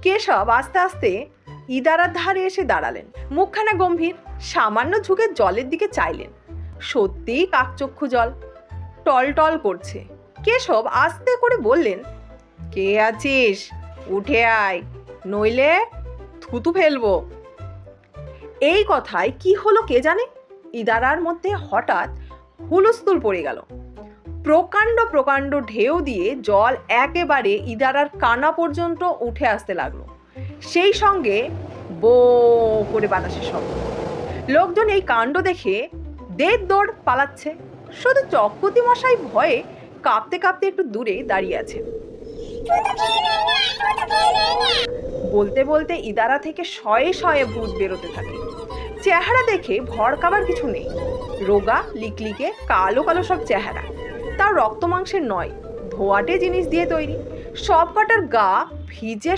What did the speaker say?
কেশব আস্তে আস্তে ইদারার ধারে এসে দাঁড়ালেন। মুখখানা গম্ভীর, সামান্য ঝুঁকে জলের দিকে চাইলেন। সত্যিই কাকচক্ষু জল, টলটল করছে। কেশব আস্তে করে বললেন, কে আছিস? উঠে আয়, নইলে থুতু ফেলবো। এই কথায় কি হলো কে জানে, ইদারার মধ্যে হঠাৎ হুলস্থুল পড়ে গেল। প্রকাণ্ড প্রকাণ্ড ঢেউ দিয়ে জল একেবারে ইদারার কানা পর্যন্ত উঠে আসতে লাগলো। সেই সঙ্গে বো করে বাতাসের শব্দ। লোকজন এই কাণ্ড দেখে দেড় দৌড় পালাচ্ছে। শুধু চক্রবর্তী মশাই ভয়ে কাঁপতে কাঁপতে একটু দূরে দাঁড়িয়ে আছেন। বলতে বলতে ইদারা থেকে শয়ে শয়ে ভূত বেরোতে থাকে। চেহারা দেখে ভড়কাবার কিছু নেই, রোগা লিকলিকে কালো কালো সব চেহারা। তার রক্ত মাংসের নয়, ধোয়াটে জিনিস দিয়ে তৈরি। সব কটার গা ভিজে